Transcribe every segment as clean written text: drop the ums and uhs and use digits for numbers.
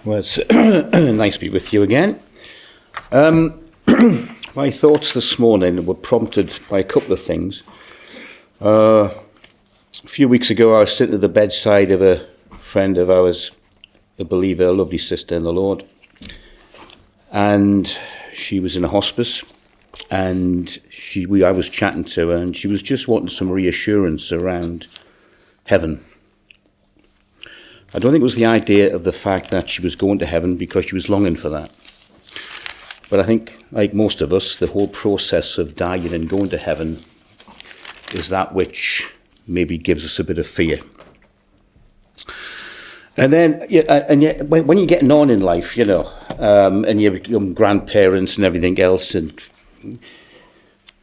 Well, it's nice to be with you again. My thoughts this morning were prompted by a couple of things. A few weeks ago, I was sitting at the bedside of a friend of ours, a believer, a lovely sister in the Lord. And she was in a hospice, and I was chatting to her, and she was just wanting some reassurance around heaven. I don't think it was the idea of the fact that she was going to heaven, because she was longing for that. But I think, like most of us, the whole process of dying and going to heaven is that which maybe gives us a bit of fear. And then, when you're getting on in life, and you become grandparents and everything else, and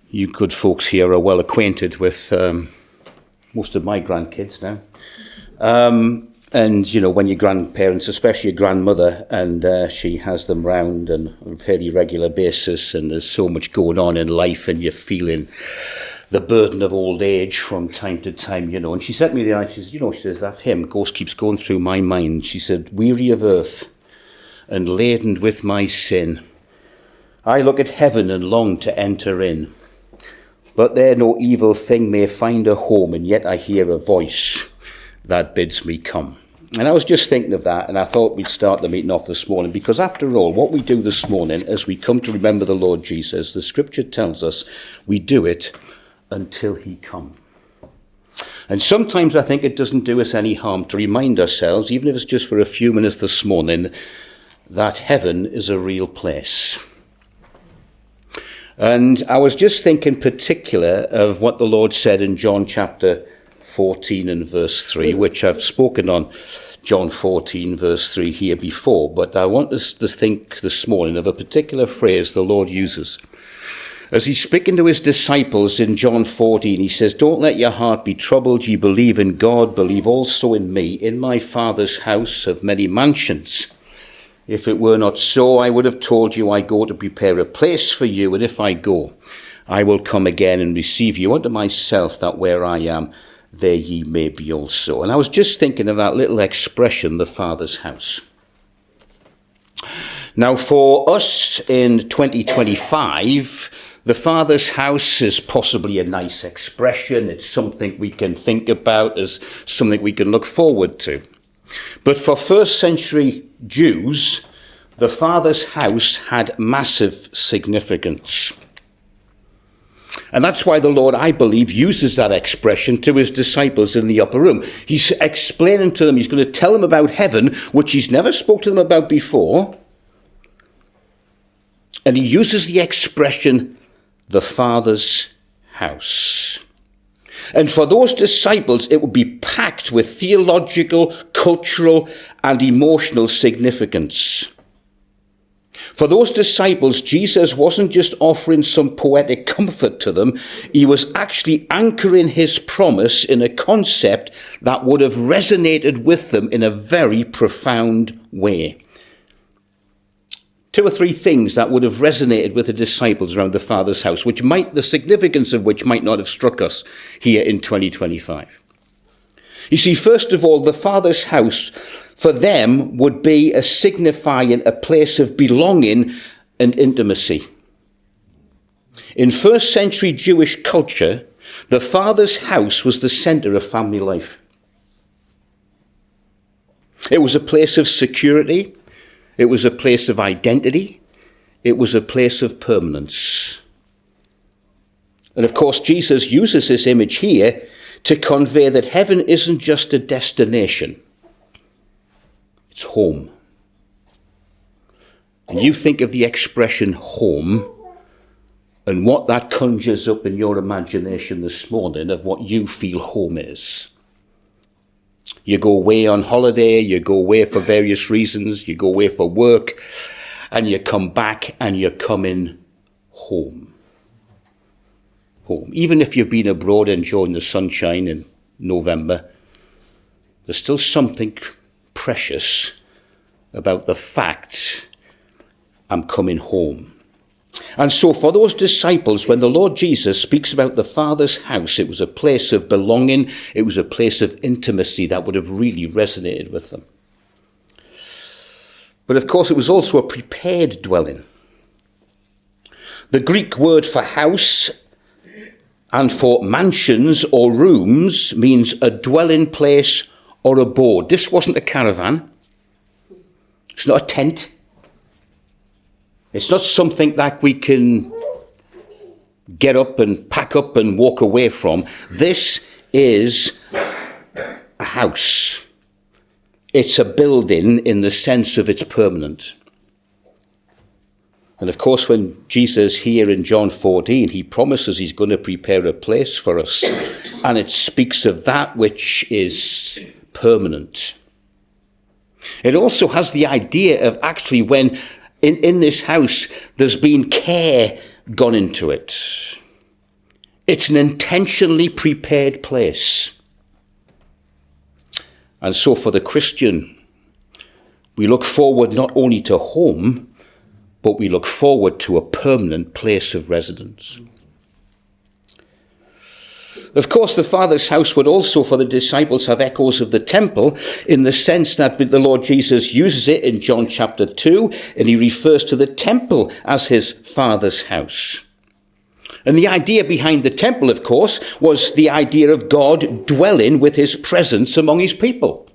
you good folks here are well acquainted with most of my grandkids now. And, when your grandparents, especially your grandmother, and she has them round on a fairly regular basis, and there's so much going on in life, and you're feeling the burden of old age from time to time, And she said to me the other night, she says, that hymn keeps going through my mind. She said, weary of earth and laden with my sin, I look at heaven and long to enter in. But there no evil thing may find a home, and yet I hear a voice that bids me come. And I was just thinking of that, and I thought we'd start the meeting off this morning, because after all, what we do this morning as we come to remember the Lord Jesus, the scripture tells us we do it until he come. And sometimes I think it doesn't do us any harm to remind ourselves, even if it's just for a few minutes this morning, that heaven is a real place. And I was just thinking in particular of what the Lord said in John chapter 14 and verse 3, which I've spoken on John 14 verse 3 here before, but I want us to think this morning of a particular phrase the Lord uses. As he's speaking to his disciples in John 14, he says, don't let your heart be troubled. Ye believe in God, believe also in me. In my Father's house have many mansions. If it were not so, I would have told you I go to prepare a place for you, and if I go, I will come again and receive you unto myself, that where I am, there ye may be also. And I was just thinking of that little expression, the Father's house. Now, for us in 2025, the Father's house is possibly a nice expression. It's something we can think about as something we can look forward to. But for first century Jews, the Father's house had massive significance. And that's why the Lord, I believe, uses that expression to his disciples in the upper room. He's explaining to them, he's going to tell them about heaven, which he's never spoke to them about before. And he uses the expression, the Father's house. And for those disciples, it would be packed with theological, cultural, and emotional significance. For those disciples, Jesus wasn't just offering some poetic comfort to them. He was actually anchoring his promise in a concept that would have resonated with them in a very profound way. Two or three things that would have resonated with the disciples around the Father's house, the significance of which might not have struck us here in 2025. You see, first of all, the Father's house for them would be a signifying a place of belonging and intimacy. In first century Jewish culture, the Father's house was the center of family life. It was a place of security. It was a place of identity. It was a place of permanence. And of course, Jesus uses this image here to convey that heaven isn't just a destination. It's home. And you think of the expression home and what that conjures up in your imagination this morning of what you feel home is. You go away on holiday, you go away for various reasons, you go away for work, and you come back and you're coming home. Home. Even if you've been abroad enjoying the sunshine in November, there's still something precious about the fact I'm coming home. And so for those disciples, when the Lord Jesus speaks about the Father's house, it was a place of belonging, it was a place of intimacy that would have really resonated with them. But of course, it was also a prepared dwelling. The Greek word for house and for mansions or rooms means a dwelling place or abode. This wasn't a caravan. It's not a tent. It's not something that we can get up and pack up and walk away from. This is a house. It's a building in the sense of it's permanent. And of course, when Jesus here in John 14, he promises he's going to prepare a place for us. And it speaks of that which is permanent. It also has the idea of actually when in this house there's been care gone into it. It's an intentionally prepared place. And so for the Christian, we look forward not only to home, but we look forward to a permanent place of residence. Of course, the Father's house would also, for the disciples, have echoes of the temple in the sense that the Lord Jesus uses it in John chapter 2, and he refers to the temple as his Father's house. And the idea behind the temple, of course, was the idea of God dwelling with his presence among his people.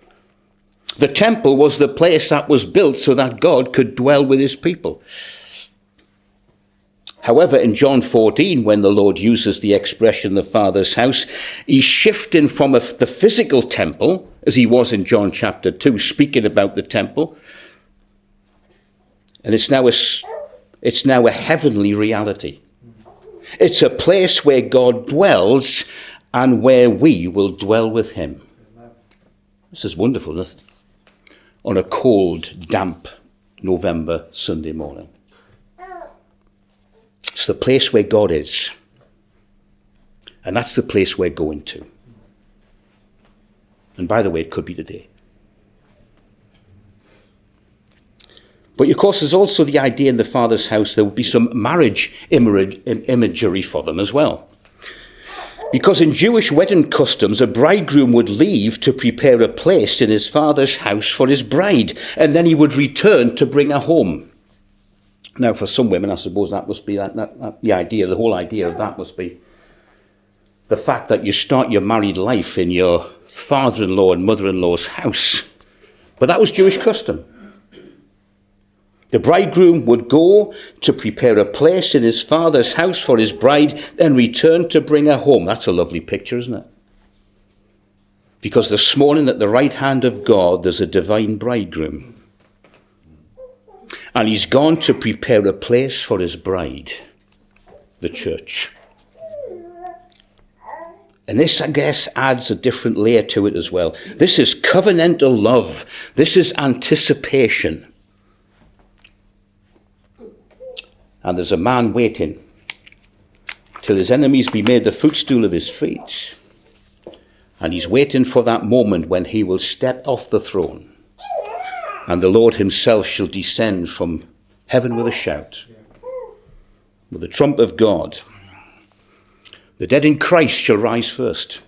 The temple was the place that was built so that God could dwell with his people. However, in John 14, when the Lord uses the expression the Father's house, he's shifting from the physical temple, as he was in John chapter 2, speaking about the temple. And it's now a heavenly reality. It's a place where God dwells and where we will dwell with him. This is wonderful, isn't it? On a cold, damp November Sunday morning. It's the place where God is. And that's the place we're going to. And by the way, it could be today. But of course, there's also the idea in the Father's house there would be some marriage imagery for them as well. Because in Jewish wedding customs, a bridegroom would leave to prepare a place in his father's house for his bride, and then he would return to bring her home. Now, for some women, I suppose that must be the whole idea of that must be the fact that you start your married life in your father-in-law and mother-in-law's house. But that was Jewish custom. The bridegroom would go to prepare a place in his father's house for his bride, then return to bring her home. That's a lovely picture, isn't it? Because this morning at the right hand of God, there's a divine bridegroom. And he's gone to prepare a place for his bride, the church. And this, I guess, adds a different layer to it as well. This is covenantal love. This is anticipation. And there's a man waiting till his enemies be made the footstool of his feet. And he's waiting for that moment when he will step off the throne. And the Lord himself shall descend from heaven with a shout, with the trump of God. The dead in Christ shall rise first.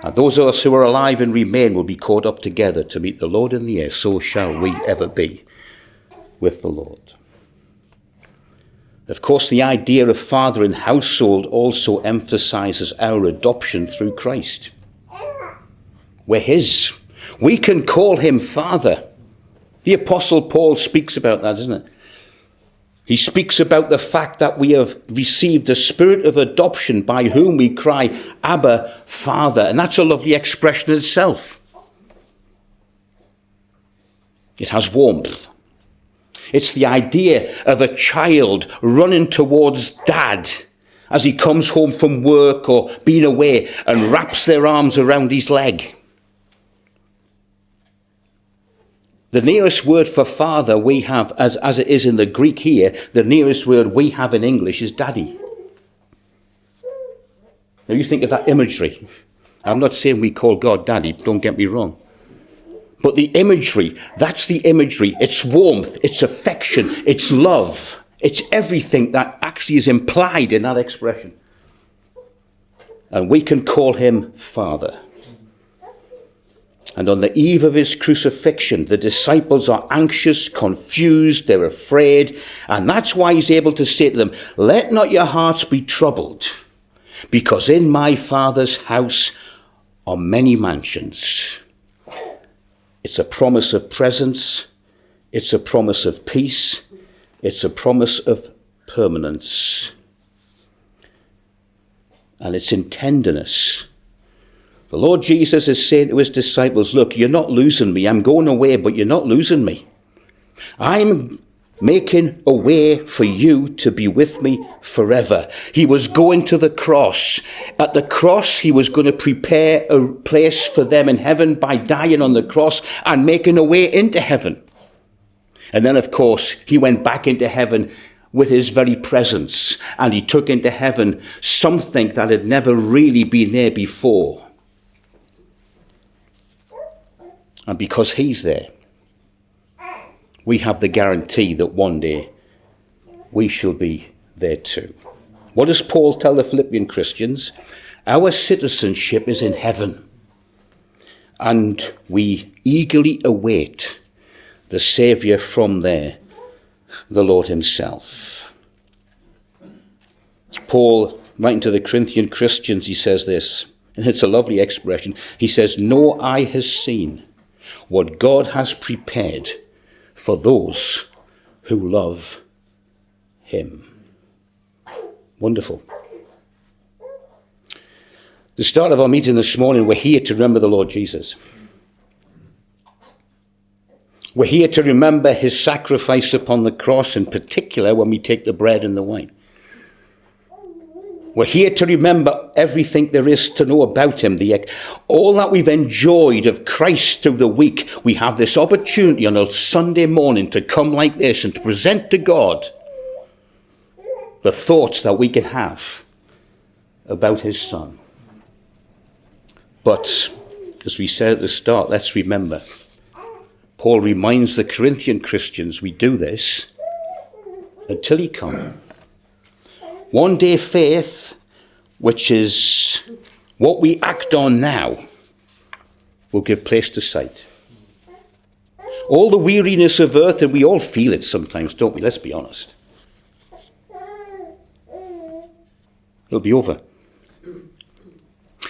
And those of us who are alive and remain will be caught up together to meet the Lord in the air. So shall we ever be with the Lord. Of course, the idea of father and household also emphasizes our adoption through Christ. We're his. We can call him Father. The Apostle Paul speaks about that, doesn't it? He speaks about the fact that we have received the spirit of adoption by whom we cry, Abba, Father. And that's a lovely expression in itself. It has warmth. It's the idea of a child running towards dad as he comes home from work or being away and wraps their arms around his leg. The nearest word for father we have, as it is in the Greek here, the nearest word we have in English is daddy. Now you think of that imagery. I'm not saying we call God daddy, don't get me wrong. But the imagery, that's the imagery. It's warmth, it's affection, it's love. It's everything that actually is implied in that expression. And we can call him Father. And on the eve of his crucifixion, the disciples are anxious, confused, they're afraid. And that's why he's able to say to them, let not your hearts be troubled, because in my Father's house are many mansions. It's a promise of presence. It's a promise of peace. It's a promise of permanence. And it's in tenderness. The Lord Jesus is saying to his disciples, look, you're not losing me. I'm going away, but you're not losing me. I'm making a way for you to be with me forever. He was going to the cross. At the cross, he was going to prepare a place for them in heaven by dying on the cross and making a way into heaven. And then, of course, he went back into heaven with his very presence, and he took into heaven something that had never really been there before. And because he's there, we have the guarantee that one day we shall be there too. What does Paul tell the Philippian Christians? Our citizenship is in heaven, and we eagerly await the Saviour from there, the Lord himself. Paul, writing to the Corinthian Christians, he says this, and it's a lovely expression. He says, no eye has seen what God has prepared for those who love him. Wonderful. The start of our meeting this morning, we're here to remember the Lord Jesus. We're here to remember his sacrifice upon the cross, in particular when we take the bread and the wine. We're here to remember everything there is to know about him, all that we've enjoyed of Christ through the week. We have this opportunity on a Sunday morning to come like this and to present to God the thoughts that we can have about his Son. But, as we said at the start, let's remember, Paul reminds the Corinthian Christians we do this until he comes. One day faith, which is what we act on now, will give place to sight. All the weariness of earth, and we all feel it sometimes, don't we? Let's be honest. It'll be over.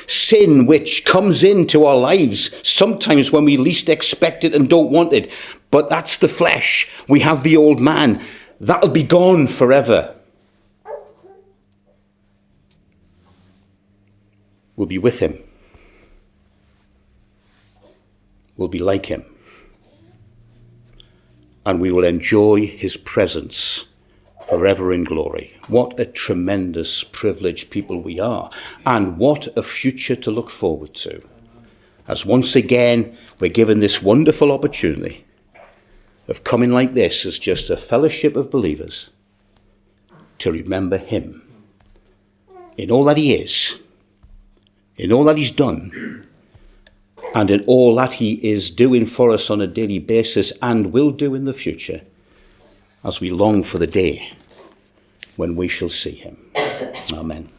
Sin, which comes into our lives sometimes when we least expect it and don't want it. But that's the flesh. We have the old man. That'll be gone forever. We'll be with him. We'll be like him. And we will enjoy his presence forever in glory. What a tremendous privileged people we are. And what a future to look forward to. As once again, we're given this wonderful opportunity of coming like this as just a fellowship of believers to remember him in all that he is, in all that he's done, and in all that he is doing for us on a daily basis and will do in the future, as we long for the day when we shall see him. Amen.